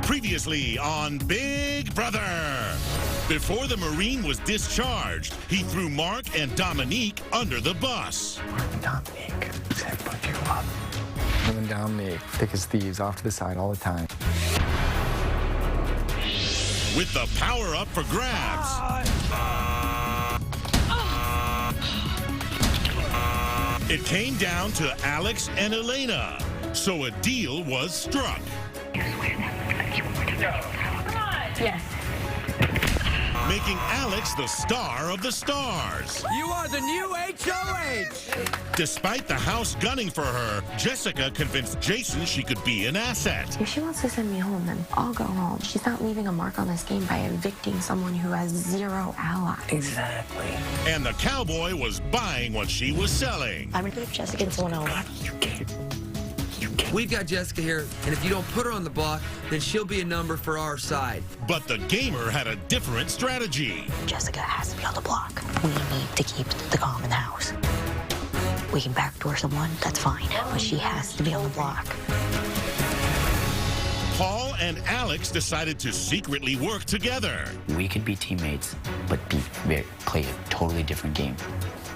Previously on Big Brother. Before the Marine was discharged, he threw Mark and Dominique under the bus. Mark and Dominique said put you up. Him and Dominique, thick as thieves, off to the side all the time. With the power up for grabs. It came down to Alex and Elena, so a deal was struck. Yes. Making Alex the star of the stars. You are the new HOH! Despite the house gunning for her, Jessica convinced Jason she could be an asset. If she wants to send me home, then I'll go home. She's not leaving a mark on this game by evicting someone who has zero allies. Exactly. And the cowboy was buying what she was selling. I'm gonna put Jessica and someone else. You can't. We've got Jessica here, and if you don't put her on the block, then she'll be a number for our side. But the gamer had a different strategy. Jessica has to be on the block. We need to keep the calm in the house. We can backdoor someone, that's fine, but she has to be on the block. Paul and Alex decided to secretly work together. We could be teammates, but play a totally different game.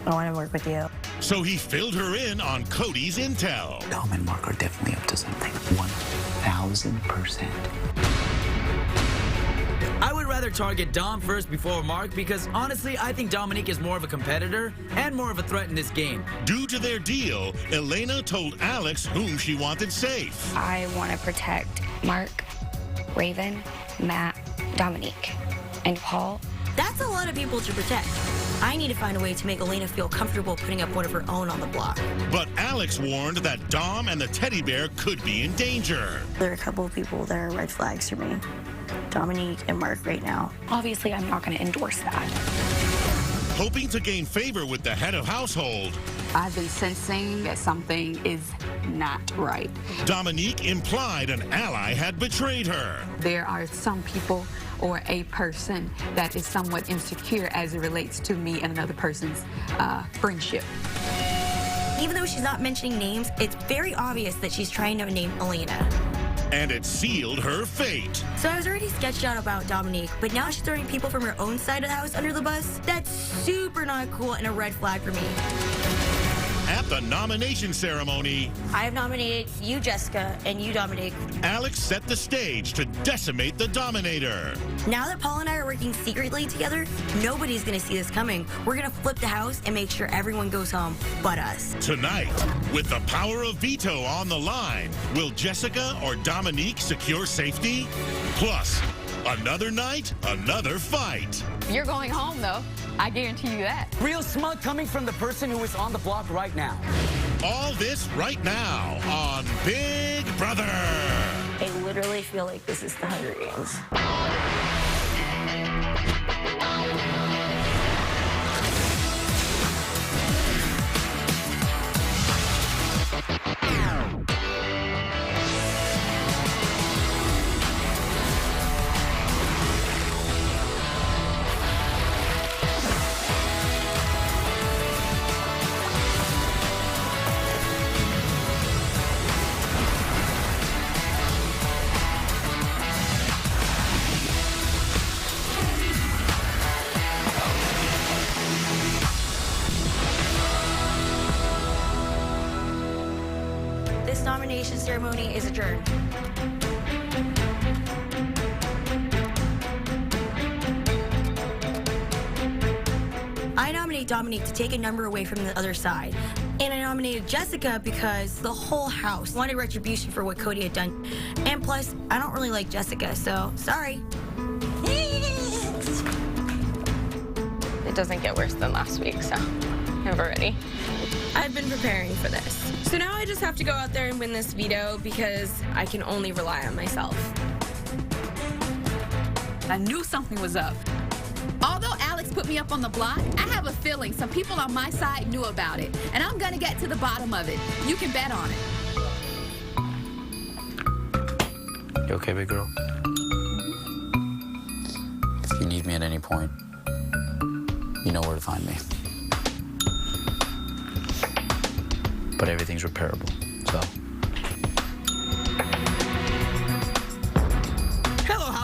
I want to work with you. So he filled her in on Cody's intel. Dom and Mark are definitely up to something. 1,000%. I would rather target Dom first before Mark because, honestly, I think Dominique is more of a competitor and more of a threat in this game. Due to their deal, Elena told Alex whom she wanted safe. I want to protect Mark, Raven, Matt, Dominique, and Paul. That's a lot of people to protect. I need to find a way to make Elena feel comfortable putting up one of her own on the block. But Alex warned that Dom and the teddy bear could be in danger. There are a couple of people that are red flags for me. Dominique and Mark right now. Obviously, I'm not going to endorse that. Hoping to gain favor with the head of household, I've been sensing that something is not right. Dominique implied an ally had betrayed her. There are some people or a person that is somewhat insecure as it relates to me and another person's friendship. Even though she's not mentioning names, it's very obvious that she's trying to name Elena. And it sealed her fate. So I was already sketched out about Dominique, but now she's throwing people from her own side of the house under the bus? That's super not cool and a red flag for me. At the nomination ceremony, I have nominated you, Jessica, and you, Dominique. Alex set the stage to decimate the Dominator. Now that Paul and I are working secretly together, nobody's gonna see this coming. We're gonna flip the house and make sure everyone goes home but us. Tonight, with the power of veto on the line, will Jessica or Dominique secure safety? Plus, another night, another fight. You're going home, though. I guarantee you that. Real smug coming from the person who is on the block right now. All this right now on Big Brother. I literally feel like this is the Hunger Games. This nomination ceremony is adjourned. I nominate Dominique to take a number away from the other side. And I nominated Jessica because the whole house wanted retribution for what Cody had done. And plus, I don't really like Jessica, so sorry. It doesn't get worse than last week, so I'm ready. I've been preparing for this. So now I just have to go out there and win this veto because I can only rely on myself. I knew something was up. Although Alex put me up on the block, I have a feeling some people on my side knew about it, and I'm gonna get to the bottom of it. You can bet on it. You okay, big girl? If you need me at any point, you know where to find me. But everything's repairable, so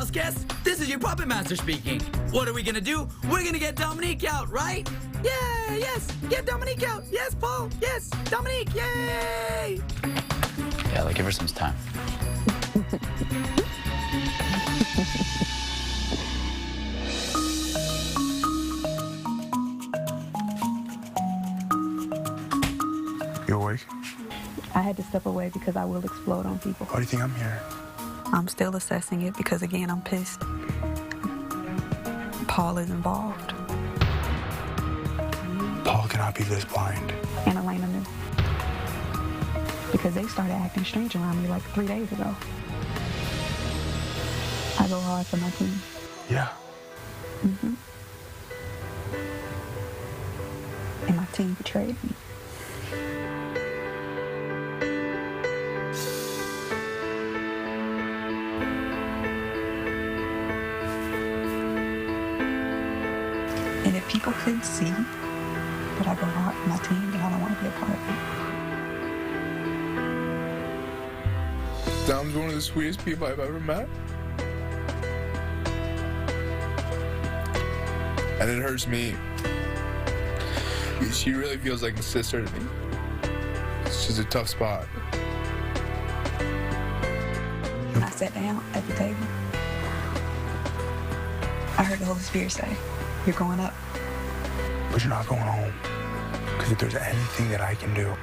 house guests, this is your puppet master speaking. What are we gonna do? We're gonna get Dominique out, right? Yeah, yes, get Dominique out. Yes, Paul, yes, Dominique, yay! Yeah, like give her some time. You awake? I had to step away because I will explode on people. Why do you think I'm here? I'm still assessing it because, again, I'm pissed. Paul is involved. Paul cannot be this blind. And Elena knew. Because they started acting strange around me like 3 days ago. I go hard for my team. Yeah. Mm-hmm. And my team betrayed me. And if people couldn't see that I go hard for my team, then I don't want to be a part of it. Dom's one of the sweetest people I've ever met. And it hurts me. She really feels like a sister to me. It's just a tough spot. When I sat down at the table, I heard the Holy Spirit say, "You're going up." But you're not going home. Because if there's anything that I can do,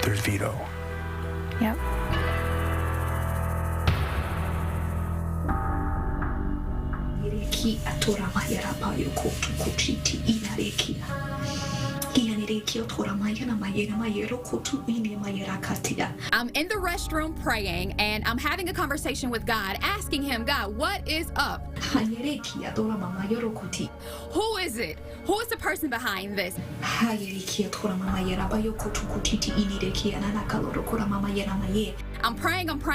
there's veto. Yep. I'm in the restroom praying, and I'm having a conversation with God, asking him, God, what is up? Who is it? Who is the person behind this? I'm praying.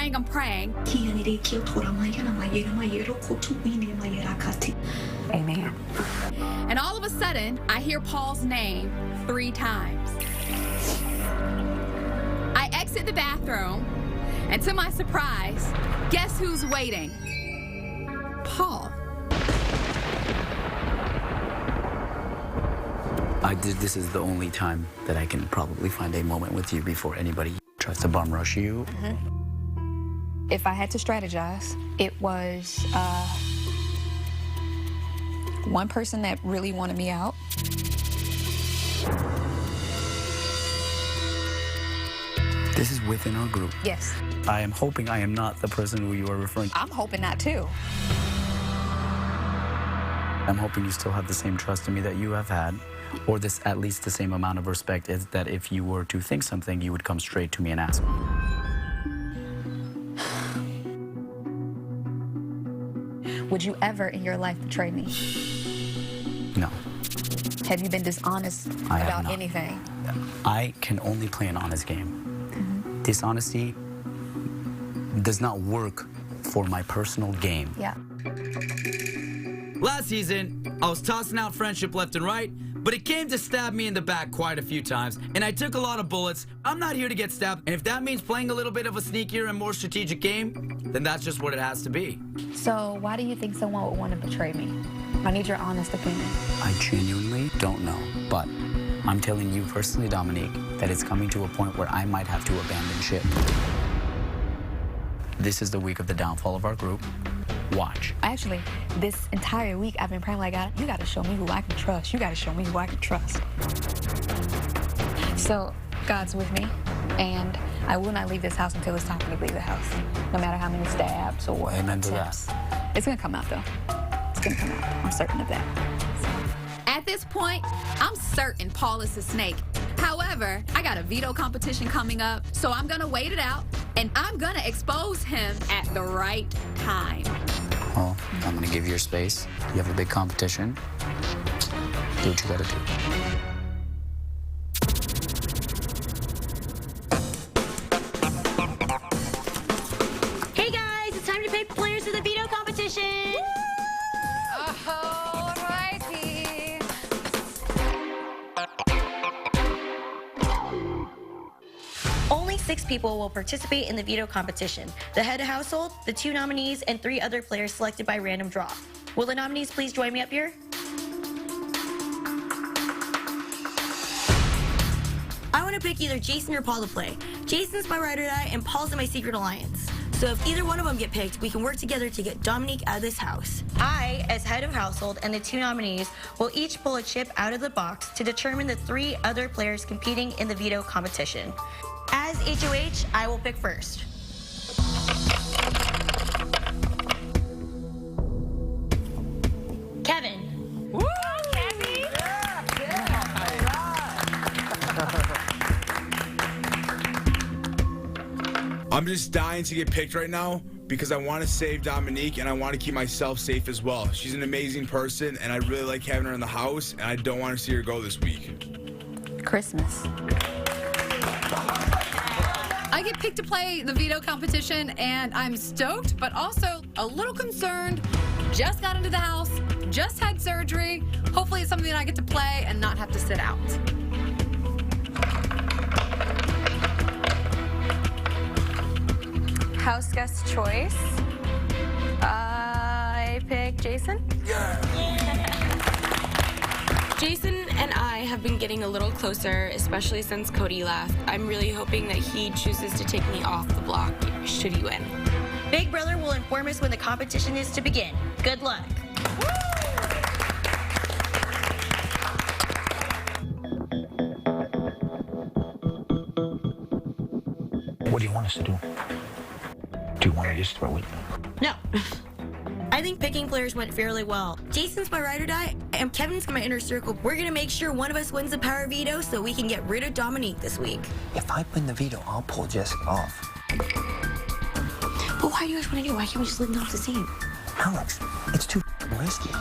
Amen. And all of a sudden, I hear Paul's name 3 times. I exit the bathroom, and to my surprise, guess who's waiting? Paul. This is the only time that I can probably find a moment with you before anybody tries to bum rush you. Mm-hmm. If I had to strategize, it was one person that really wanted me out. This is within our group. Yes. I am hoping I am not the person who you are referring to. I'm hoping not too. I'm hoping you still have the same trust in me that you have had, or this at least the same amount of respect is that if you were to think something, you would come straight to me and ask me. Would you ever in your life betray me? No. Have you been dishonest I have about not. anything? I can only play an honest game. Mm-hmm. Dishonesty does not work for my personal game. Yeah. Last season, I was tossing out friendship left and right, but it came to stab me in the back quite a few times, and I took a lot of bullets. I'm not here to get stabbed, and if that means playing a little bit of a sneakier and more strategic game, then that's just what it has to be. So why do you think someone would want to betray me? I need your honest opinion. I genuinely don't know, but I'm telling you personally, Dominique, that it's coming to a point where I might have to abandon ship. This is the week of the downfall of our group. Watch. Actually, this entire week I've been praying like, God, you got to show me who I can trust. You got to show me who I can trust. So God's with me, and I will not leave this house until it's time for me to leave the house. No matter how many stabs or Amen to attempts. that. It's going to come out, though. It's going to come out. I'm certain of that. At this point, I'm certain Paul is a snake. However, I got a veto competition coming up, so I'm gonna wait it out, and I'm gonna expose him at the right time. Well, I'm gonna give you your space. You have a big competition. Do what you gotta do. Hey guys, it's time to pick players for the veto competition. Alrighty. Only 6 6 people will participate in the veto competition. The head of household, the 2 nominees, and 3 other players selected by random draw. Will the nominees please join me up here? I want to pick either Jason or Paul to play. Jason's my ride or die, and Paul's in my secret alliance. So if either one of them get picked, we can work together to get Dominique out of this house. I, as head of household, and the 2 nominees will each pull a chip out of the box to determine the 3 other players competing in the veto competition. As HOH, I will pick first. Kevin. Woo! Kevin! I'm just dying to get picked right now because I want to save Dominique and I want to keep myself safe as well. She's an amazing person and I really like having her in the house and I don't want to see her go this week. Christmas. I get picked to play the veto competition, and I'm stoked, but also a little concerned. Just got into the house, just had surgery. Hopefully it's something that I get to play and not have to sit out. House guest choice. I pick Jason. Jason and I have been getting a little closer, especially since Cody left. I'm really hoping that he chooses to take me off the block should he win. Big Brother will inform us when the competition is to begin. Good luck. What do you want us to do? Do you want to just throw it? No. I think picking players went fairly well. Jason's my ride or die, and Kevin's my inner circle. We're gonna make sure one of us wins the power veto so we can get rid of Dominique this week. If I win the veto, I'll pull Jessica off. But why do you guys want to do? Why can't we just leave them off the scene? Alex, it's too risky.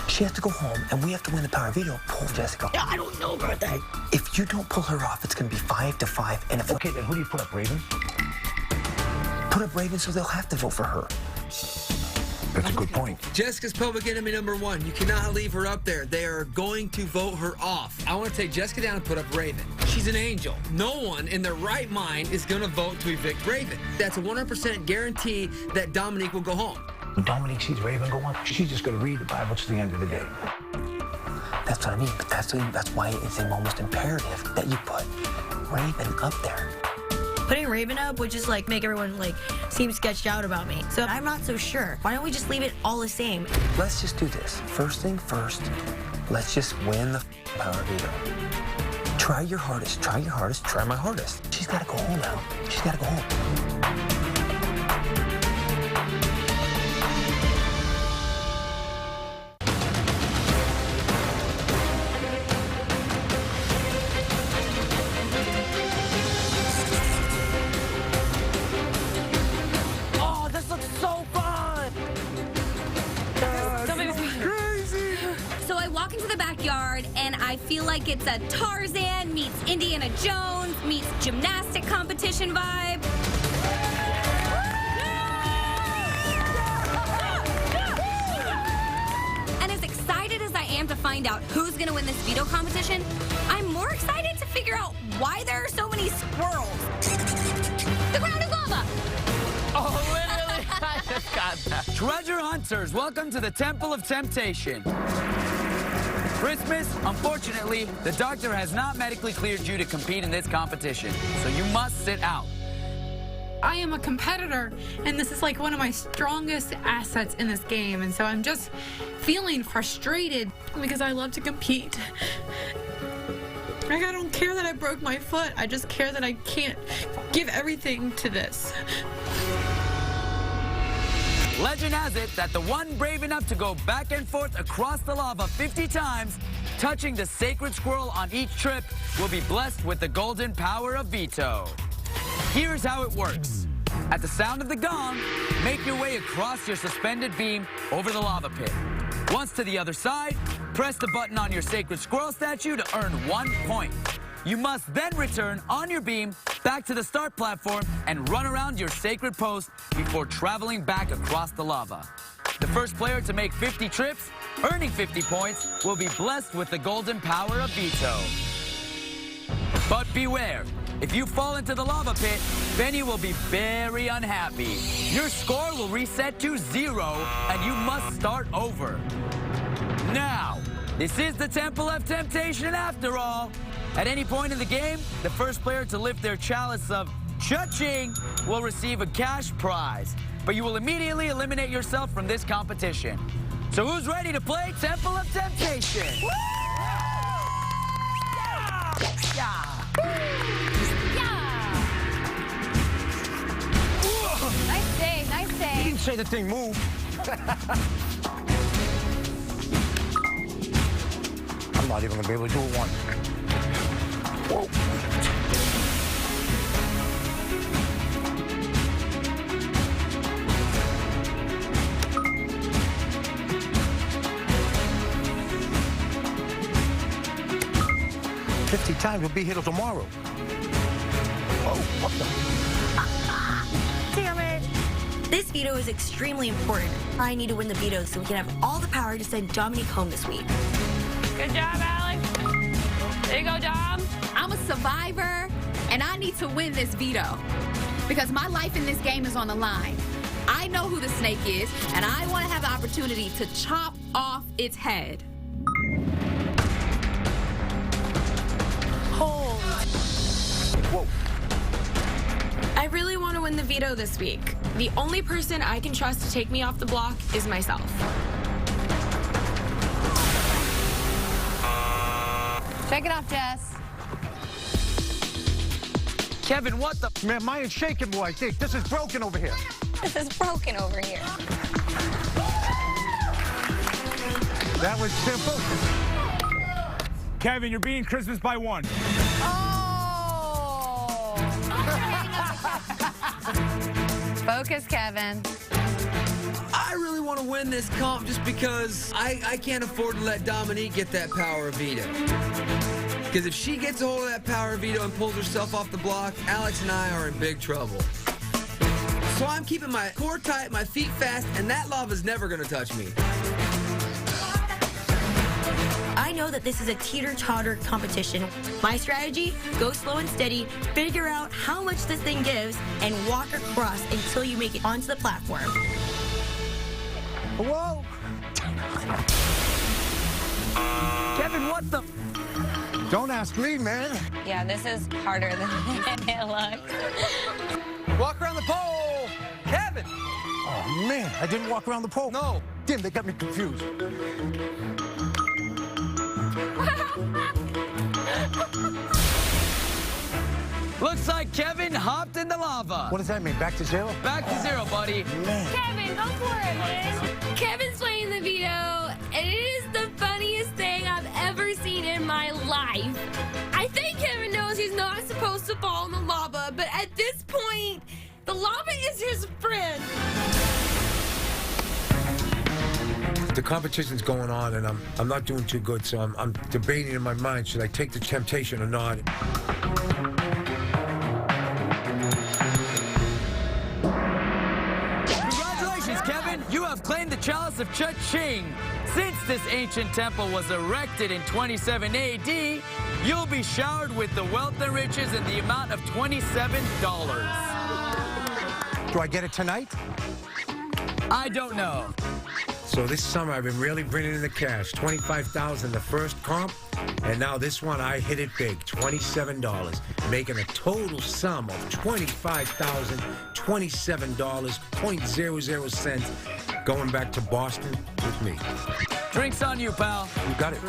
She has to go home, and we have to win the power veto. Pull Jessica. I don't know about that. If you don't pull her off, it's going to be 5-5. And if okay, then who do you put up, Raven? Put up Raven, so they'll have to vote for her. That's a good point. Jessica's public enemy #1. You cannot leave her up there. They are going to vote her off. I want to take Jessica down and put up Raven. She's an angel. No one in their right mind is going to vote to evict Raven. That's a 100% guarantee that Dominique will go home. When Dominique sees Raven go on, she's just going to read the Bible to the end of the day. That's what I mean, but that's why it's almost imperative that you put Raven up there. Putting Raven up would just make everyone seem sketched out about me. So I'm not so sure. Why don't we just leave it all the same? Let's just do this. First thing first, let's just win the power veto. Try your hardest, try my hardest. She's got to go home now. She's got to go home. And I feel like it's a Tarzan meets Indiana Jones meets gymnastic competition vibe. And as excited as I am to find out who's gonna win this veto competition, I'm more excited to figure out why there are so many squirrels. The ground is lava! Oh, literally, I just got that. Treasure hunters, welcome to the Temple of Temptation. Christmas, unfortunately, the doctor has not medically cleared you to compete in this competition, so you must sit out. I am a competitor, and this is one of my strongest assets in this game, and so I'm just feeling frustrated because I love to compete. I don't care that I broke my foot, I just care that I can't give everything to this. Legend has it that the one brave enough to go back and forth across the lava 50 times, touching the sacred squirrel on each trip, will be blessed with the golden power of veto. Here's how it works. At the sound of the gong, make your way across your suspended beam over the lava pit. Once to the other side, press the button on your sacred squirrel statue to earn 1 point. You must then return on your beam back to the start platform and run around your sacred post before traveling back across the lava. The first player to make 50 trips, earning 50 points, will be blessed with the golden power of veto. But beware, If you fall into the lava pit, Benny will be very unhappy. Your score will reset to 0, and you must start over. Now, this is the Temple of Temptation after all. At any point in the game, the first player to lift their chalice of cha-ching will receive a cash prize. But you will immediately eliminate yourself from this competition. So who's ready to play Temple of Temptation? Woo! Yeah! Nice save, nice save. You didn't say the thing moved. I'm not even gonna be able to do it once. Whoa. Times we'll be here till tomorrow. Whoa, what the? Damn it. This veto is extremely important. I need to win the veto so we can have all the power to send Dominique home this week. Good job, Alex. There you go, Dom. I'm a survivor, and I need to win this veto because my life in this game is on the line. I know who the snake is, and I want to have the opportunity to chop off its head. Whoa. I really want to win the veto this week. The only person I can trust to take me off the block is myself. Shake it off, Jess. Kevin, what the? Man, mine is shaking, boy, I think. This is broken over here. This is broken over here. That was simple. Kevin, you're beating Christmas by 1. Focus, Kevin. I really want to win this comp just because I can't afford to let Dominique get that power of veto. Because if she gets a hold of that power of veto and pulls herself off the block, Alex and I are in big trouble. So I'm keeping my core tight, my feet fast, and that lava's never going to touch me. I know that this is a teeter-totter competition. My strategy, go slow and steady, figure out how much this thing gives, and walk across until you make it onto the platform. Whoa! Kevin, what the? Don't ask me, man. Yeah, this is harder than it looks. Walk around the pole! Kevin! Oh, man, I didn't walk around the pole. No. Damn, they got me confused. Looks like Kevin hopped in the lava. What does that mean? Back to 0? Back to 0, buddy. Man. Kevin, go for it, man. Kevin's playing the veto, and it is the funniest thing I've ever seen in my life. I think Kevin knows he's not supposed to fall in the lava, but at this point, the lava is his friend. The competition's going on, and I'm not doing too good, so I'm debating in my mind, should I take the temptation or not? Congratulations, Kevin! You have claimed the Chalice of Cha-Ching. Since this ancient temple was erected in 27 AD, you'll be showered with the wealth and riches in the amount of $27. Do I get it tonight? I don't know. So this summer, I've been really bringing in the cash. $25,000 the first comp, and now this one, I hit it big, $27, making a total sum of $25,027.00 cents, going back to Boston with me. Drinks on you, pal. You got it.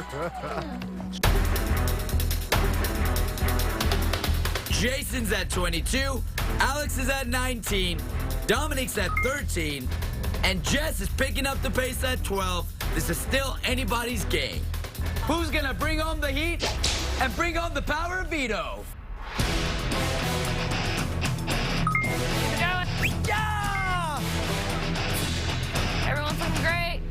Jason's at 22, Alex is at 19, Dominique's at 13, and Jess is picking up the pace at 12. This is still anybody's game. Who's gonna bring home the heat and bring home the power of veto? Yeah! Everyone's looking great.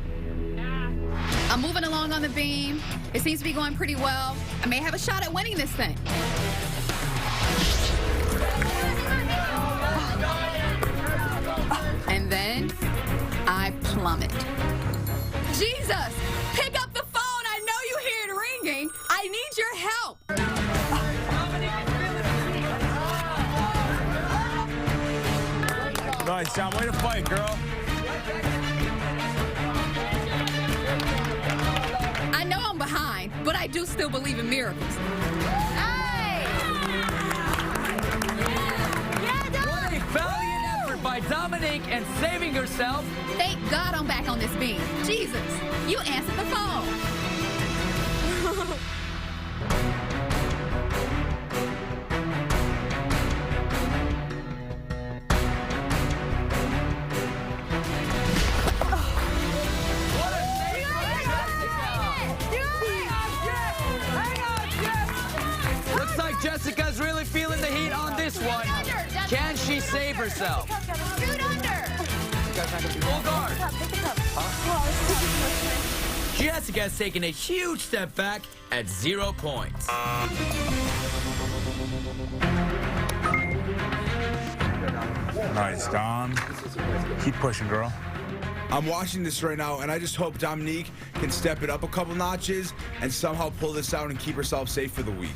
I'm moving along on the beam. It seems to be going pretty well. I may have a shot at winning this thing. And then I plummet. Jesus! Pick up the phone! I know you hear it ringing. I need your help. good, Sam. Way to fight, girl. I know I'm behind, but I do still believe in miracles. What a valiant effort by Dominique and saving herself. Thank God I'm back on this beam. Jesus, you answered the phone. Looks like Jessica's really feeling the heat on this one. Can she save herself? Shoot under. Full guard. Jessica has taken a huge step back at 0 points. Nice, Dom. Keep pushing, girl. I'm watching this right now, and I just hope Dominique can step it up a couple notches and somehow pull this out and keep herself safe for the week.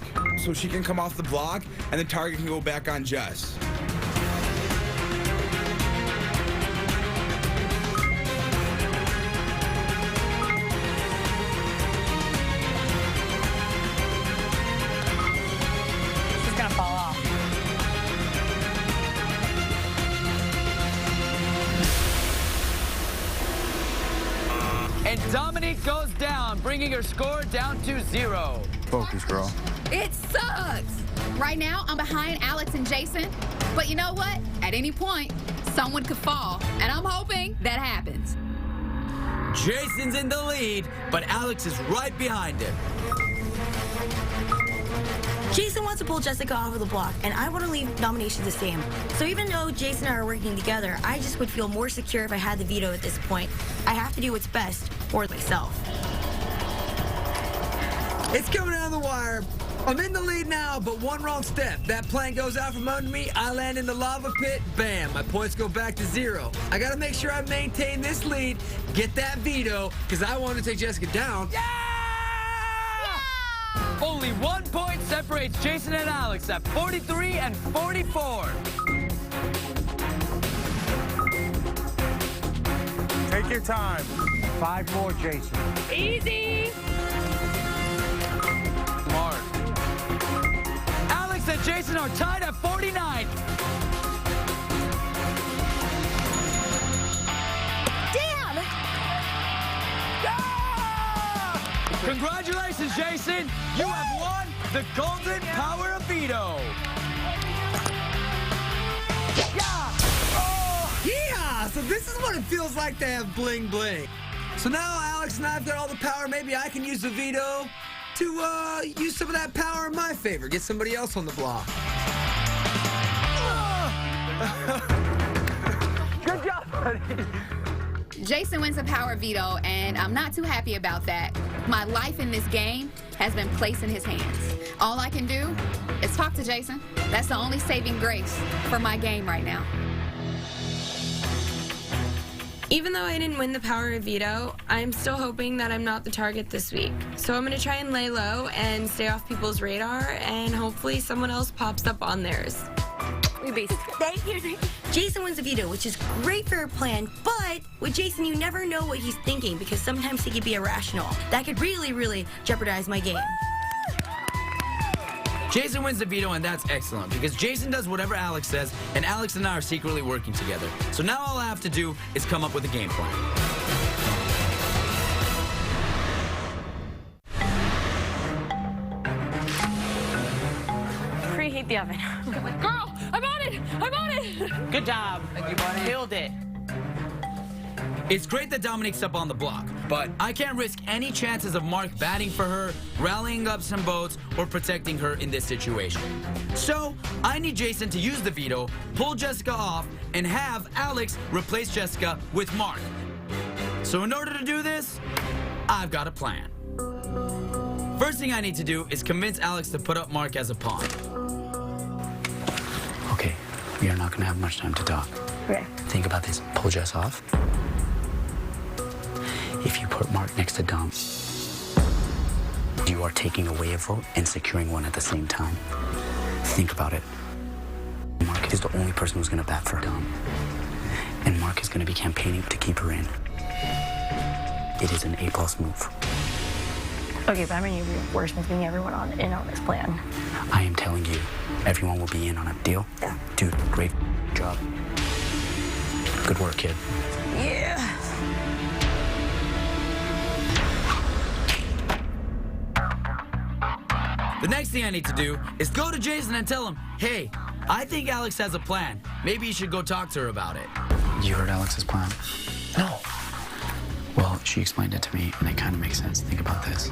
So she can come off the block, and the target can go back on Jess. She's gonna fall off. And Dominique goes down, bringing her score down to 0. Focus, girl. It sucks. Right now, I'm behind Alex and Jason. But you know what? At any point, someone could fall. And I'm hoping that happens. Jason's in the lead, but Alex is right behind him. Jason wants to pull Jessica off of the block, and I want to leave nominations the same. So even though Jason and I are working together, I just would feel more secure if I had the veto at this point. I have to do what's best for myself. It's coming down the wire. I'm in the lead now, but one wrong step. That plank goes out from under me. I land in the lava pit. Bam. My points go back to 0. I got to make sure I maintain this lead, get that veto, because I want to take Jessica down. Yeah! Only 1 point separates Jason and Alex at 43 and 44. Take your time. 5 more, Jason. Easy. Mark. Alex and Jason are tied at 49. Damn. Congratulations, Jason. You have won the Golden Power of Veto. Yeah! So this is what it feels like to have bling bling. So now Alex and I've got all the power. Maybe I can use the veto to use some of that power in my favor. Get somebody else on the block. Good job, buddy. Jason wins a power veto, and I'm not too happy about that. My life in this game has been placed in his hands. All I can do is talk to Jason. That's the only saving grace for my game right now. Even though I didn't win the power of veto, I'm still hoping that I'm not the target this week. So I'm going to try and lay low and stay off people's radar, and hopefully someone else pops up on theirs. Thank you. Jason wins a veto, which is great for her plan, but with Jason, you never know what he's thinking because sometimes he could be irrational. That could really, really jeopardize my game. Jason wins the veto, and that's excellent because Jason does whatever Alex says, and Alex and I are secretly working together. So now all I have to do is come up with a game plan. Preheat the oven. Girl, I'm on it. I'm on it. Good job. Thank you, buddy. Killed it. It's great that Dominique's up on the block, but I can't risk any chances of Mark batting for her, rallying up some boats, or protecting her in this situation. So, I need Jason to use the veto, pull Jessica off, and have Alex replace Jessica with Mark. So in order to do this, I've got a plan. First thing I need to do is convince Alex to put up Mark as a pawn. Okay, we are not going to have much time to talk. Okay. Think about this. Pull Jess off. If you put Mark next to Dom, you are taking away a vote and securing one at the same time. Think about it. Mark is the only person who's going to bat for Dom. And Mark is going to be campaigning to keep her in. It is an A+ move. Okay, but I'm gonna be wordsmithing everyone in on this plan. I am telling you, everyone will be in on a deal. Yeah. Dude, great job. Good work, kid. Yeah. The next thing I need to do is go to Jason and tell him, hey, I think Alex has a plan. Maybe you should go talk to her about it. You heard Alex's plan? No. Well, she explained it to me, and it kind of makes sense. Think about this.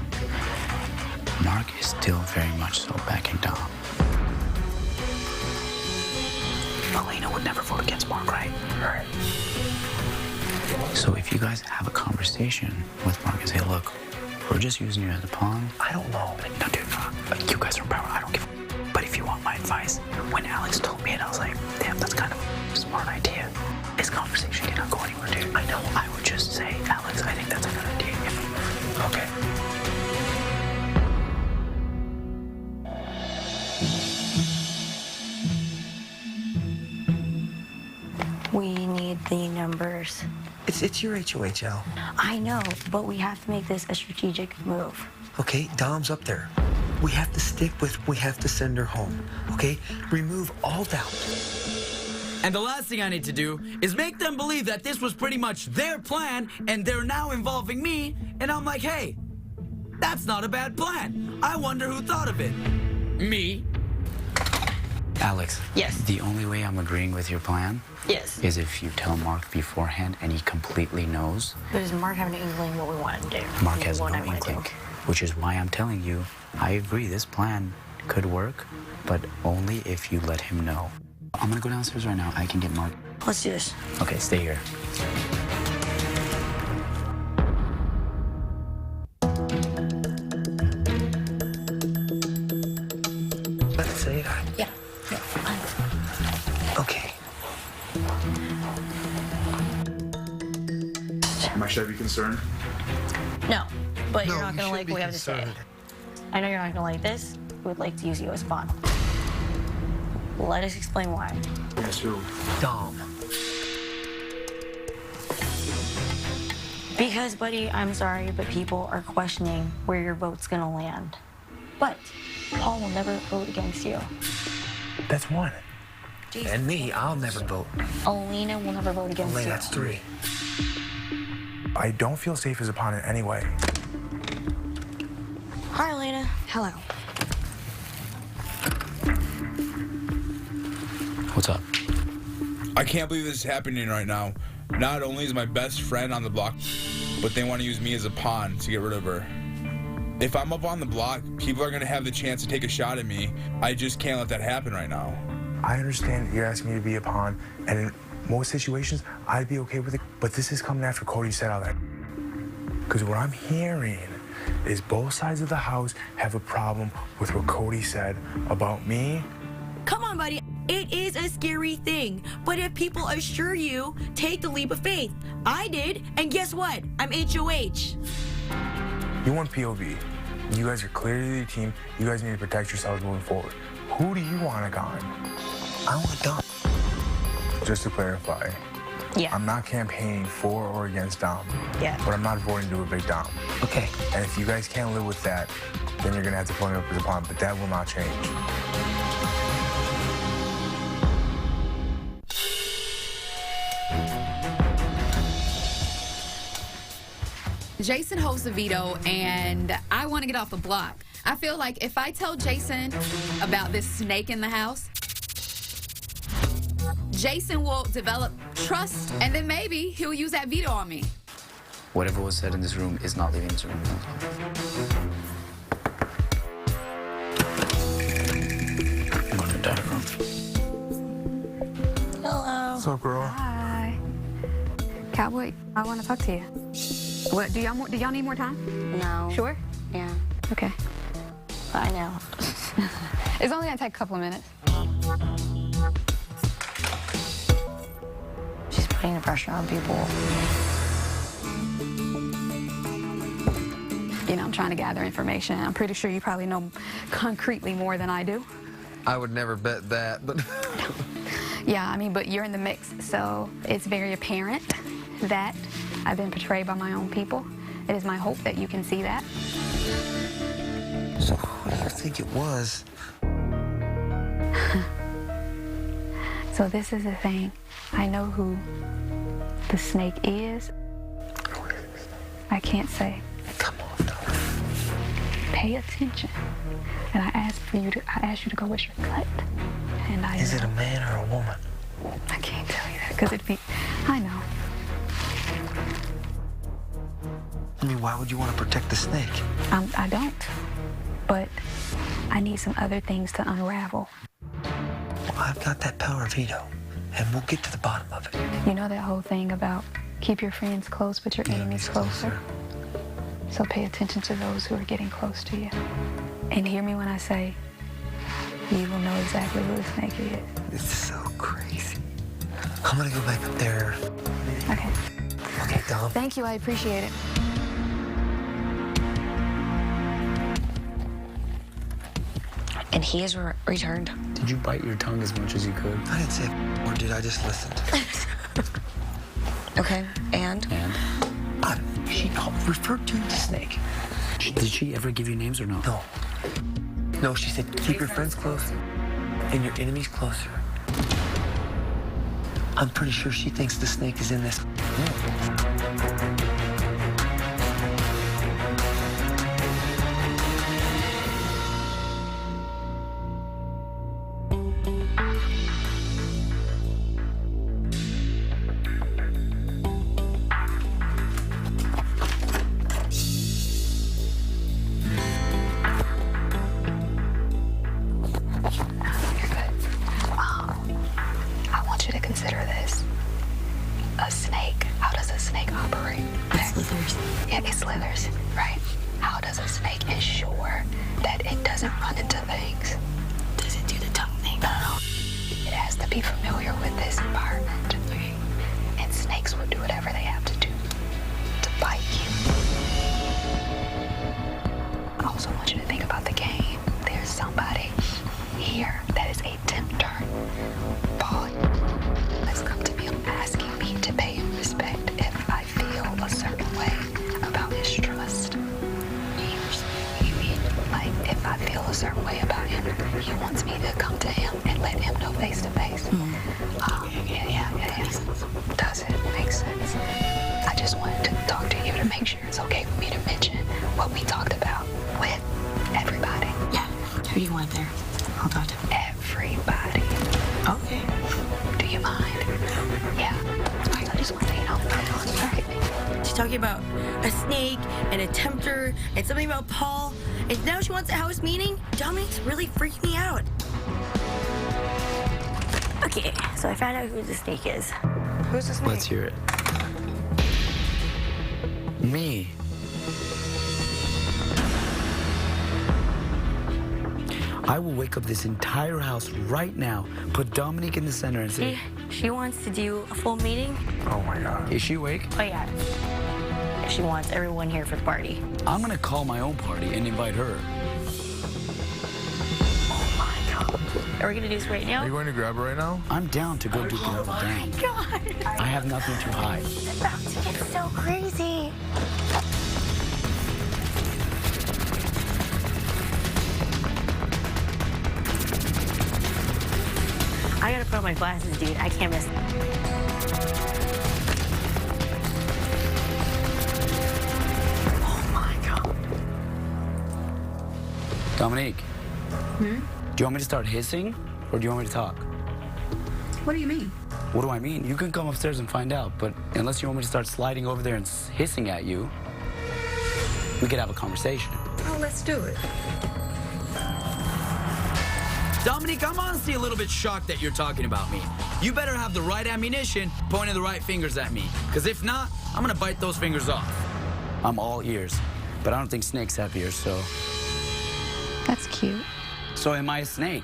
Mark is still very much so backing Dom. Elena would never vote against Mark, right? Right. So if you guys have a conversation with Mark and say, look, we're just using you as a pawn. I don't know. No, dude, you guys are in power. I don't give a... But if you want my advice, when Alex told me it, I was like, damn, that's kind of a smart idea. This conversation cannot go anywhere, dude. I know. I would just say, Alex, I think that's a good idea. Okay. We need the numbers. It's your HOHL. I know, but we have to make this a strategic move. Okay, Dom's up there. We have to stick with, we have to send her home. Okay? Remove all doubt. And the last thing I need to do is make them believe that this was pretty much their plan and they're now involving me. And I'm like, hey, that's not a bad plan. I wonder who thought of it. Me. Alex. Yes. The only way I'm agreeing with your plan Yes. is if you tell Mark beforehand and he completely knows. Does Mark have an inkling what we want to do? Mark has no What I wanna inkling, do. which is why I'm telling you, I agree this plan could work, but only if you let him know. I'm gonna go downstairs right now. I can get Mark. Let's do this. Okay, stay here. Let's say that. Yeah. Okay. Should I be concerned? No, but No, you're not you gonna should like be what we have to say. concerned. I know you're not gonna like this. We would like to use you as a pawn. Let us explain why. Yes, who? Dom. Because, buddy, I'm sorry, but people are questioning where your vote's gonna land. But Paul will never vote against you. That's one. Jason. And me, I'll never vote. Elena will never vote against Only you. that's three. I don't feel safe as a pawn in any way. Hi, Elena. Hello. What's up? I can't believe this is happening right now. Not only is my best friend on the block, but they want to use me as a pawn to get rid of her. If I'm up on the block, people are going to have the chance to take a shot at me. I just can't let that happen right now. I understand you're asking me to be a pawn, and in most situations, I'd be okay with it. But this is coming after Cody said all that. Because what I'm hearing is both sides of the house have a problem with what Cody said about me. Come on, buddy. It is a scary thing. But if people assure you, take the leap of faith. I did, and guess what? I'm HOH. You want POV. You guys are clearly the team. You guys need to protect yourselves moving forward. Who do you want to gone? I want Dom. Just to clarify, Yeah. I'm not campaigning for or against Dom. Yeah. But I'm not voting to a big Dom. Okay. And if you guys can't live with that, then you're gonna have to put me up as a pawn, but that will not change. Jason holds the veto, and I want to get off the block. I feel like if I tell Jason about this snake in the house, Jason will develop trust, and then maybe he'll use that veto on me. Whatever was said in this room is not leaving this room. I'm going to the dining room. Hello. What's up, girl? Hi. Cowboy, I want to talk to you. What, do y'all need more time? No. Sure? Yeah. Okay. I know. It's only gonna take a couple of minutes. She's putting the pressure on people. You know, I'm trying to gather information. I'm pretty sure you probably know concretely more than I do. I would never bet that, but Yeah, I mean, but you're in the mix, so it's very apparent that I've been betrayed by my own people. It is my hope that you can see that. So who do you think it was? So this is the thing. I know who the snake is. I can't say. Come on, Pay attention. And I asked you to go with your gut. And I Is know. it a man or a woman? I can't tell you that because it'd be. I know. I mean, why would you want to protect the snake? I don't. But I need some other things to unravel. Well, I've got that power of veto, and we'll get to the bottom of it. You know that whole thing about keep your friends close, but your enemies closer? So pay attention to those who are getting close to you. And hear me when I say, you will know exactly who the snake is. It's so crazy. I'm gonna go back up there. Okay. Okay, Dom. Thank you, I appreciate it. And he has returned. Did you bite your tongue as much as you could? I didn't say or did I just listen? Okay, and? She referred to the snake. Did she ever give you names or no? No. No, she said keep your friends close and your enemies closer. I'm pretty sure she thinks the snake is in this room. I want you to consider this. A snake. How does a snake operate? It slithers. Yeah, it slithers, right? How does a snake ensure that it doesn't run into things? Does it do the tongue thing? No. It has to be familiar with this environment. Okay. And snakes will do whatever they have to do to bite you. I also want you to think about the game. There's somebody here that is a tempter. Paul has come to me asking me to pay him respect if I feel a certain way about his trust. You mean, like, if I feel a certain way about him, he wants me to come to him and let him know face to face. Yeah. Does it make sense? I just wanted to talk to you to make sure it's okay for me to mention what we talked about with everybody. Yeah. Who do you want there? I'll talk to him. Everybody. Okay. Do you mind? Yeah. I just want to, you know. All right. She's talking about a snake and a tempter and something about Paul. And now she wants a house meeting? Dominic's really freaking me out. Okay, so I found out who the snake is. Who's the snake? Let's hear it. Me. I will wake up this entire house right now, put Dominique in the center and say... She wants to do a full meeting. Oh my God. Is she awake? Oh, yeah. She wants everyone here for the party. I'm gonna call my own party and invite her. Oh my God. Are we gonna do this right now? Are you going to grab her right now? I'm down to go do it down. God. I have nothing to hide. It's about to get so crazy. I gotta put on my glasses, dude. I can't miss. Oh my God. Dominique. Do you want me to start hissing or do you want me to talk? What do you mean? What do I mean? You can come upstairs and find out, but unless you want me to start sliding over there and hissing at you, we could have a conversation. Oh, let's do it. Dominique, I'm honestly a little bit shocked that you're talking about me. You better have the right ammunition pointing the right fingers at me, because if not, I'm gonna bite those fingers off. I'm all ears, but I don't think snakes have ears, so... That's cute. So am I a snake?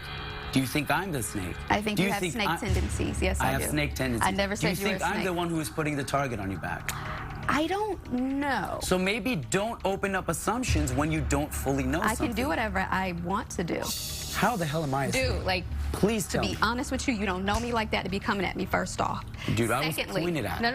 Do you think I'm the snake? I think Do you have snake tendencies. Yes, I do. I have snake tendencies. I never said Do you you were think a snake. I'm the one who is putting the target on your back? I don't know. So maybe don't open up assumptions when you don't fully know I something. can do whatever I want to do. How the hell am I a snake? Like, Please To tell be me. honest with you, you don't know me like that to be coming at me first off. Dude, I was Secondly, pointed at. No.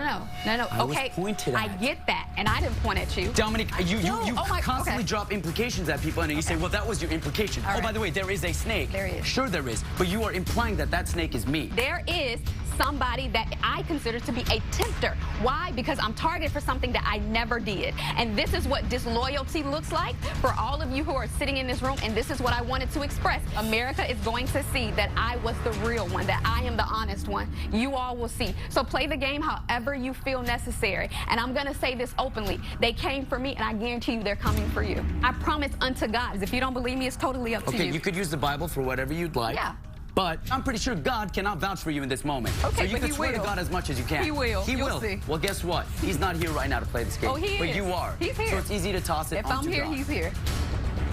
I was Okay, pointed I at. get that, and I didn't point at you. Dominique, you Oh my- constantly okay. drop implications at people, and you say, well, that was your implication. All Oh, by right. the way, there is a snake. There is. Sure there is, but you are implying that that snake is me. There is somebody that I consider to be a tempter. Why? Because I'm targeted for something that I never did. And this is what disloyalty looks like for all of you who are sitting in this room, and this is what I wanted to express. America is going to see that I was the real one, that I am the honest one. You all will see. So play the game however you feel necessary. And I'm going to say this openly. They came for me, and I guarantee you they're coming for you. I promise unto God. If you don't believe me, it's totally up to you. Okay, you could use the Bible for whatever you'd like. Yeah. But I'm pretty sure God cannot vouch for you in this moment. Okay, so you but can he swear to will. God as much as you can. He will. He You'll will. see. Well, guess what? He's not here right now to play this game. Oh, he But is. you are. He's here. So it's easy to toss it If onto I'm here, God. he's here.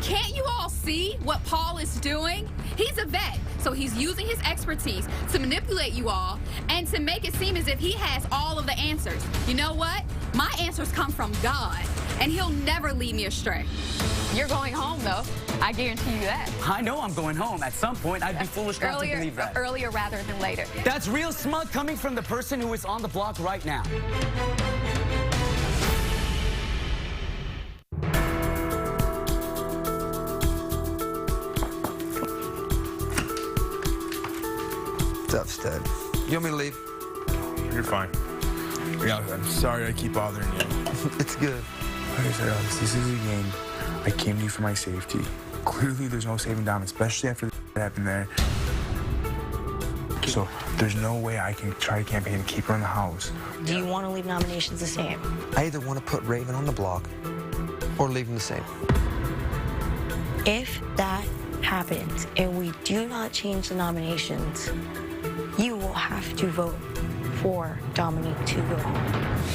Can't you all see what Paul is doing? He's a vet, so he's using his expertise to manipulate you all and to make it seem as if he has all of the answers. You know what? My answers come from God, and he'll never lead me astray. You're going home, though. I guarantee you that. I know I'm going home. At some point, I'd be foolish not to believe that. Earlier rather than later. That's real smug coming from the person who is on the block right now. What's up, stud? You want me to leave? You're fine. Yeah, I'm sorry I keep bothering you. It's good. Like I said, Alex, this is a game. I came to you for my safety. Clearly, there's no saving Dom, especially after that happened there. So there's no way I can try to campaign and keep her in the house. Do you want to leave nominations the same? I either want to put Raven on the block or leave him the same. If that happens and we do not change the nominations, you will have to vote for Dominique to go home.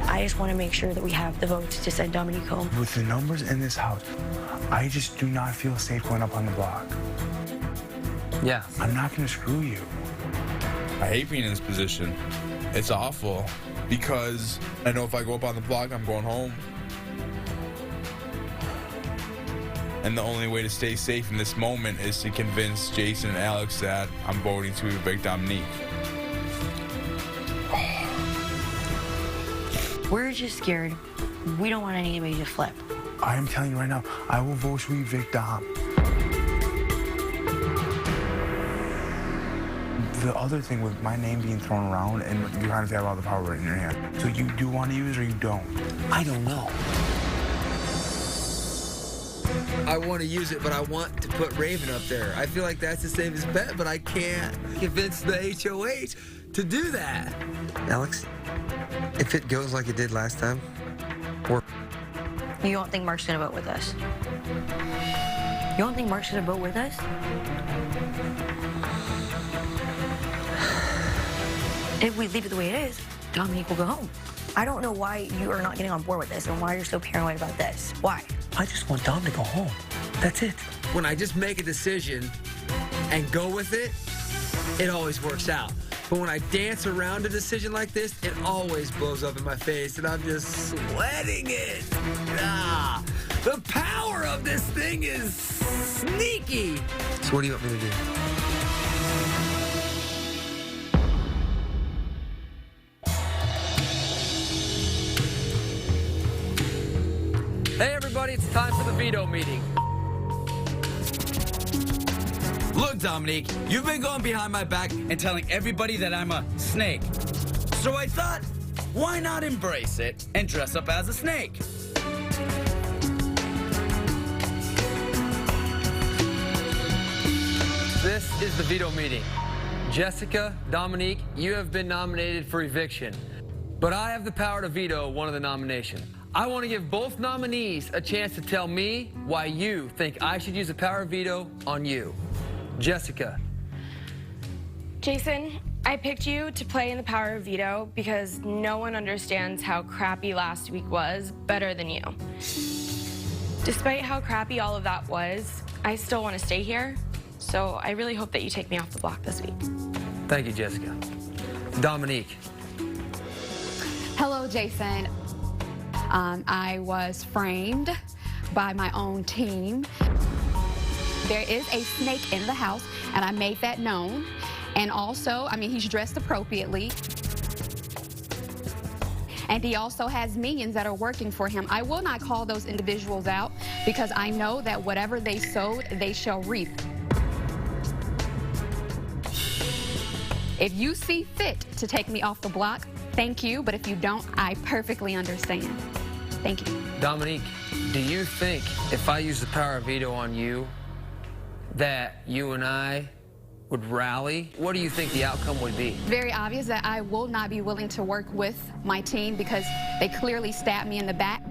I just want to make sure that we have the votes to send Dominique home. With the numbers in this house, I just do not feel safe going up on the block. Yeah. I'm not going to screw you. I hate being in this position. It's awful because I know if I go up on the block, I'm going home. And the only way to stay safe in this moment is to convince Jason and Alex that I'm voting to evict Dominique. We're just scared. We don't want anybody to flip. I am telling you right now, I will vote to evict Dom. The other thing with my name being thrown around and you kind of have all the power right in your hand. So you do want to use it or you don't? I don't know. I want to use it, but I want to put Raven up there. I feel like that's the safest bet, but I can't convince the HOH to do that. Alex, if it goes like it did last time, we're... You don't think Mark's gonna vote with us? You don't think Mark's gonna vote with us? If we leave it the way it is, Dominique will go home. I don't know why you are not getting on board with this and why you're so paranoid about this. Why? I just want Dom to go home. That's it. When I just make a decision and go with it, it always works out. But when I dance around a decision like this, it always blows up in my face, and I'm just sweating it. Ah, the power of this thing is sneaky. So what do you want me to do? Hey, everybody, it's time for the veto meeting. Look, Dominique, you've been going behind my back and telling everybody that I'm a snake. So I thought, why not embrace it and dress up as a snake? This is the veto meeting. Jessica, Dominique, you have been nominated for eviction, but I have the power to veto one of the nominations. I want to give both nominees a chance to tell me why you think I should use the power of veto on you. Jessica. Jason, I picked you to play in the power of veto because no one understands how crappy last week was better than you. Despite how crappy all of that was, I still want to stay here, so I really hope that you take me off the block this week. Thank you, Jessica. Dominique. Hello, Jason. I was framed by my own team. There is a snake in the house, and I made that known. And also, I mean, he's dressed appropriately. And he also has minions that are working for him. I will not call those individuals out because I know that whatever they sowed, they shall reap. If you see fit to take me off the block, thank you. But if you don't, I perfectly understand. Thank you. Dominique, do you think if I use the power of veto on you, that you and I would rally? What do you think the outcome would be? Very obvious that I will not be willing to work with my team because they clearly stabbed me in the back.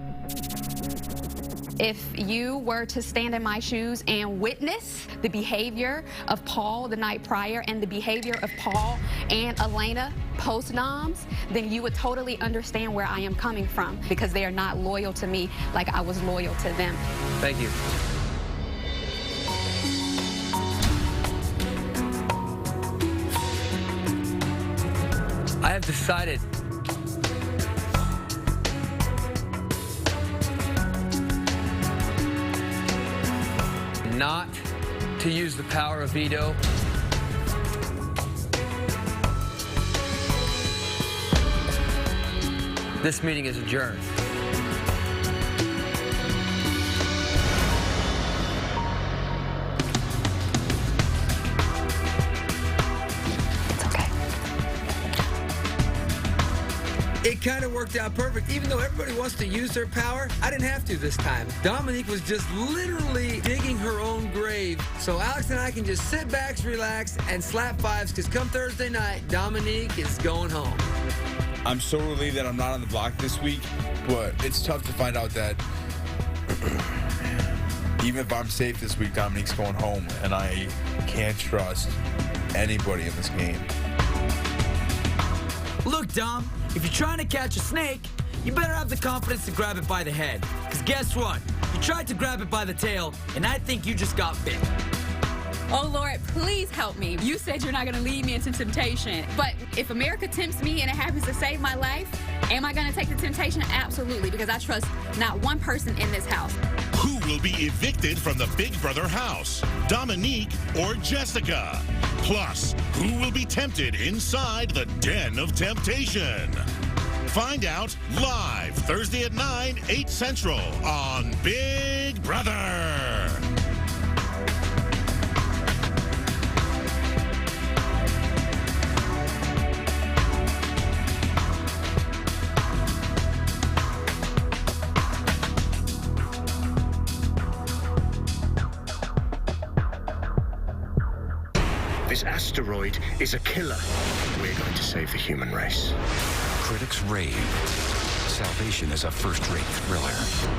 If you were to stand in my shoes and witness the behavior of Paul the night prior and the behavior of Paul and Elena post-noms, then you would totally understand where I am coming from because they are not loyal to me like I was loyal to them. Thank you. I have decided not to use the power of veto. This meeting is adjourned. It kind of worked out perfect. Even though everybody wants to use their power, I didn't have to this time. Dominique was just literally digging her own grave. So Alex and I can just sit back, relax, and slap fives, because come Thursday night, Dominique is going home. I'm so relieved that I'm not on the block this week, but it's tough to find out that even if I'm safe this week, Dominique's going home, and I can't trust anybody in this game. Look, Dom, if you're trying to catch a snake, you better have the confidence to grab it by the head. Because guess what? You tried to grab it by the tail, and I think you just got bit. Oh, Lord, please help me. You said you're not going to lead me into temptation. But if America tempts me and it happens to save my life, am I going to take the temptation? Absolutely, because I trust not one person in this house. Who will be evicted from the Big Brother house? Dominique or Jessica? Plus, who will be tempted inside the Den of Temptation? Find out live Thursday at 9, 8 Central on Big Brother. This asteroid is a killer. We're going to save the human race. Critics rave. Salvation is a first-rate thriller.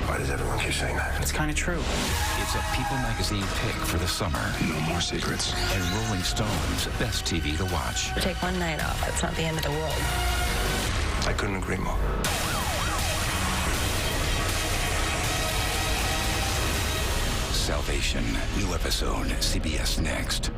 Why does everyone keep saying that? It's kind of true. It's a People magazine pick for the summer. No more secrets. And Rolling Stone's best TV to watch. Take one night off. It's not the end of the world. I couldn't agree more. Salvation. New episode, CBS Next.